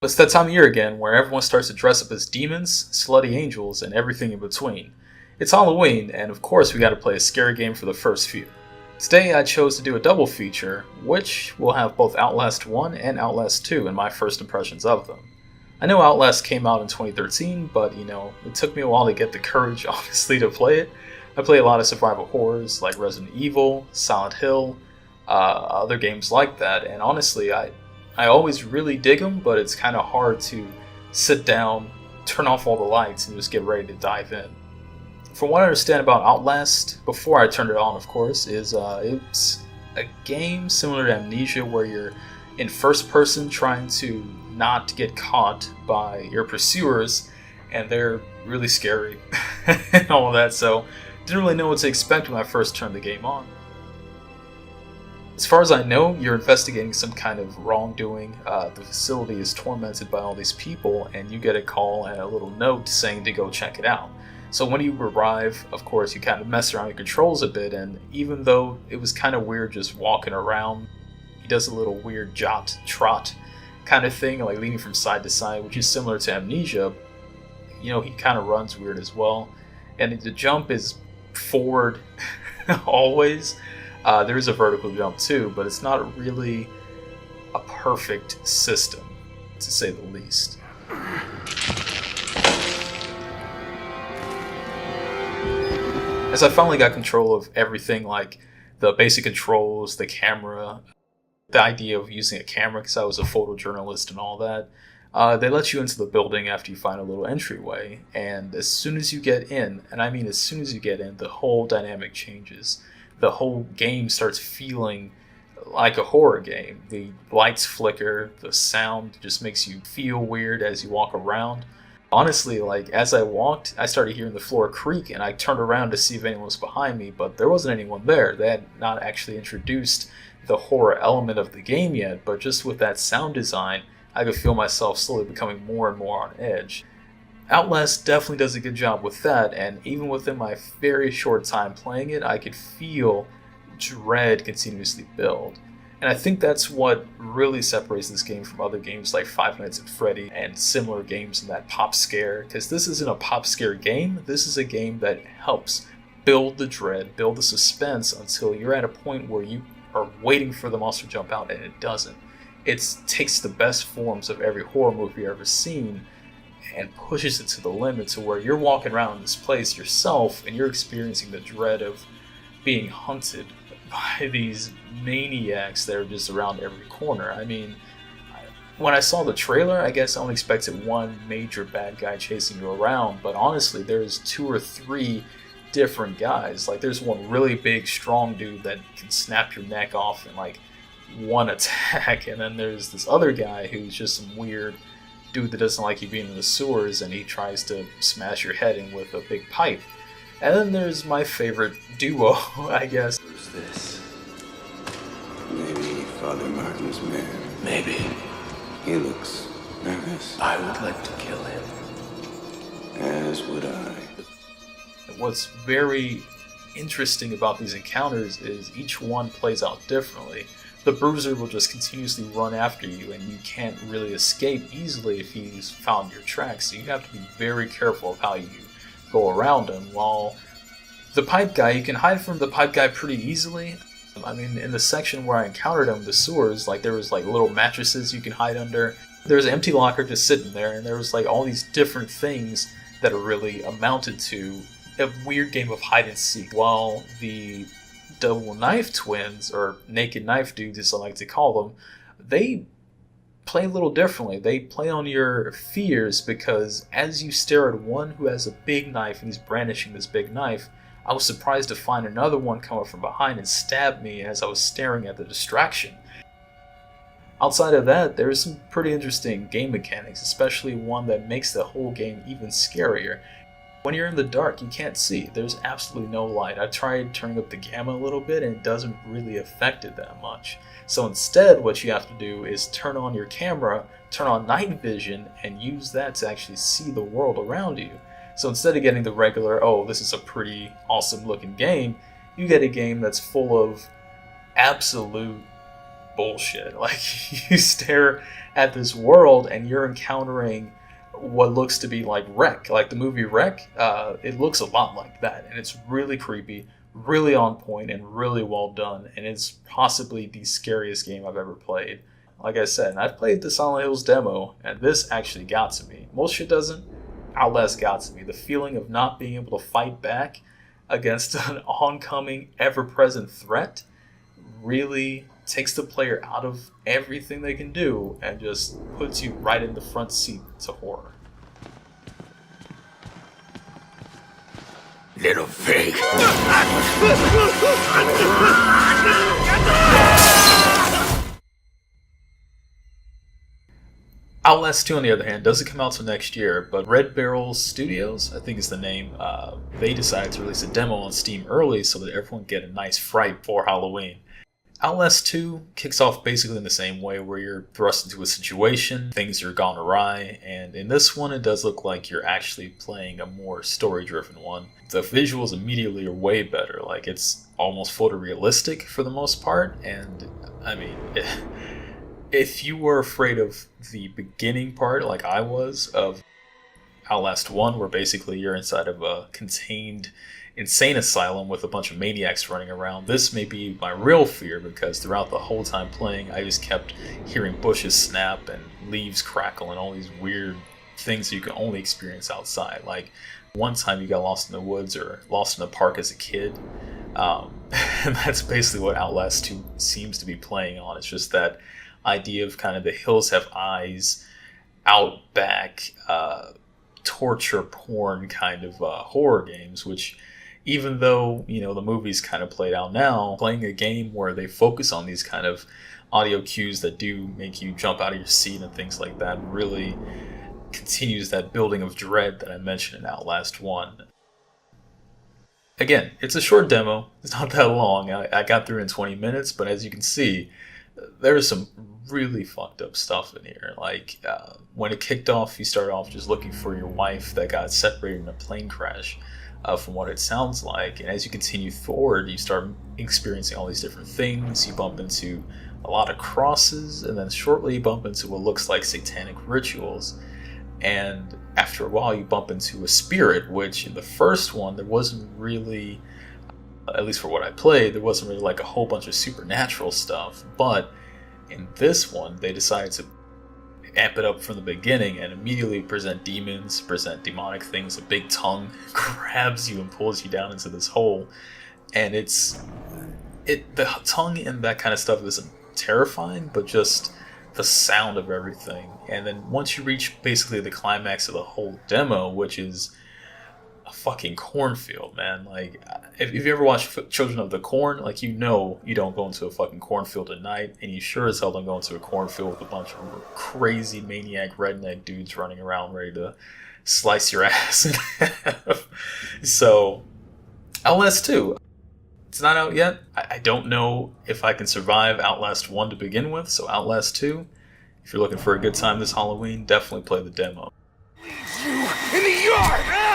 It's that time of year again where everyone starts to dress up as demons, slutty angels, and everything in between. It's Halloween, and of course we gotta play a scary game for the first few. Today I chose to do a double feature, which will have both Outlast 1 and Outlast 2 in my first impressions of them. I know Outlast came out in 2013, but it took me a while to get the courage, honestly, to play it. I play a lot of survival horrors like Resident Evil, Silent Hill, other games like that, and honestly, I always really dig them, but it's kind of hard to sit down, turn off all the lights, and just get ready to dive in. From what I understand about Outlast, before I turned it on, of course, is it's a game similar to Amnesia where you're in first person trying to not get caught by your pursuers, and they're really scary and all of that, so didn't really know what to expect when I first turned the game on. As far as I know, you're investigating some kind of wrongdoing. The facility is tormented by all these people, and you get a call and a little note saying to go check it out. So when you arrive, of course, you kind of mess around your controls a bit, and even though it was kind of weird just walking around, he does a little weird trot kind of thing, like leaning from side to side, which is similar to Amnesia. He kind of runs weird as well, and the jump is forward always. There is a vertical jump too, but it's not really a perfect system, to say the least. As I finally got control of everything, like the basic controls, the camera, the idea of using a camera because I was a photojournalist and all that, they let you into the building after you find a little entryway, and as soon as you get in, and I mean as soon as you get in, the whole dynamic changes. The whole game starts feeling like a horror game. The lights flicker, the sound just makes you feel weird as you walk around. Honestly, as I walked, I started hearing the floor creak, and I turned around to see if anyone was behind me, but there wasn't anyone there. They had not actually introduced the horror element of the game yet, but just with that sound design, I could feel myself slowly becoming more and more on edge. Outlast definitely does a good job with that, and even within my very short time playing it, I could feel dread continuously build. And I think that's what really separates this game from other games like Five Nights at Freddy and similar games in that pop scare, because this isn't a pop scare game, this is a game that helps build the dread, build the suspense until you're at a point where you are waiting for the monster to jump out and it doesn't. It takes the best forms of every horror movie you've ever seen and pushes it to the limit to where you're walking around this place yourself and you're experiencing the dread of being hunted by these maniacs that are just around every corner. I mean, when I saw the trailer, I guess I only expected one major bad guy chasing you around, but honestly, there's 2 or 3 different guys. There's one really big, strong dude that can snap your neck off in one attack, and then there's this other guy who's just some weird dude that doesn't like you being in the sewers, and he tries to smash your head in with a big pipe. And then there's my favorite duo, I guess. Who's this? Maybe Father Martin's man. Maybe. He looks nervous. I would like to kill him. As would I. What's very interesting about these encounters is each one plays out differently. The bruiser will just continuously run after you, and you can't really escape easily if he's found your tracks, so you have to be very careful of how you go around him. While the pipe guy, you can hide from the pipe guy pretty easily. I mean, in the section where I encountered him, the sewers, there was little mattresses you can hide under. There was an empty locker just sitting there, and there was all these different things that are really amounted to a weird game of hide and seek. While the double knife twins, or naked knife dudes as I like to call them, they play a little differently. They play on your fears, because as you stare at one who has a big knife and he's brandishing this big knife, I was surprised to find another one come up from behind and stab me as I was staring at the distraction. Outside of that, there's some pretty interesting game mechanics, especially one that makes the whole game even scarier. When you're in the dark, you can't see. There's absolutely no light. I tried turning up the gamma a little bit, and it doesn't really affect it that much. So instead, what you have to do is turn on your camera, turn on night vision, and use that to actually see the world around you. So instead of getting the regular, oh, this is a pretty awesome looking game, you get a game that's full of absolute bullshit. Like, you stare at this world and you're encountering what looks to be like Wreck. Like the movie Wreck, it looks a lot like that. And it's really creepy, really on point, and really well done. And it's possibly the scariest game I've ever played. Like I said, I've played the Silent Hills demo, and this actually got to me. Most shit doesn't. Outlast got to me. The feeling of not being able to fight back against an oncoming, ever-present threat really takes the player out of everything they can do and just puts you right in the front seat to horror. Little pig. Outlast 2, on the other hand, doesn't come out till next year, but Red Barrel Studios, I think is the name, they decided to release a demo on Steam early so that everyone can get a nice fright for Halloween. Outlast 2 kicks off basically in the same way, where you're thrust into a situation, things are gone awry, and in this one it does look like you're actually playing a more story-driven one. The visuals immediately are way better, like it's almost photorealistic for the most part, and I mean... If you were afraid of the beginning part, like I was, of Outlast 1, where basically you're inside of a contained insane asylum with a bunch of maniacs running around, this may be my real fear, because throughout the whole time playing, I just kept hearing bushes snap and leaves crackle and all these weird things you can only experience outside. Like, one time you got lost in the woods or lost in the park as a kid, and that's basically what Outlast 2 seems to be playing on. It's just that idea of kind of the hills have eyes, outback, torture porn kind of horror games, which even though, you know, the movie's kind of played out now, playing a game where they focus on these kind of audio cues that do make you jump out of your seat and things like that really continues that building of dread that I mentioned in Outlast 1. Again, it's a short demo. It's not that long. I got through it in 20 minutes, but as you can see, there's some really fucked up stuff in here. Like, when it kicked off, you start off just looking for your wife that got separated in a plane crash, from what it sounds like. And as you continue forward, you start experiencing all these different things. You bump into a lot of crosses, and then shortly you bump into what looks like satanic rituals. And after a while, you bump into a spirit, which in the first one, there wasn't really, at least for what I played, there wasn't really like a whole bunch of supernatural stuff. But in this one, they decided to amp it up from the beginning and immediately present demons, present demonic things. A big tongue grabs you and pulls you down into this hole. And the tongue and that kind of stuff isn't terrifying, but just the sound of everything. And then once you reach basically the climax of the whole demo, which is a fucking cornfield, man. Like, if you ever watched Children of the Corn, like, you know you don't go into a fucking cornfield at night, and you sure as hell don't go into a cornfield with a bunch of crazy maniac redneck dudes running around ready to slice your ass in half. So, Outlast 2. It's not out yet. I don't know if I can survive Outlast 1 to begin with, so Outlast 2, if you're looking for a good time this Halloween, definitely play the demo. In the yard!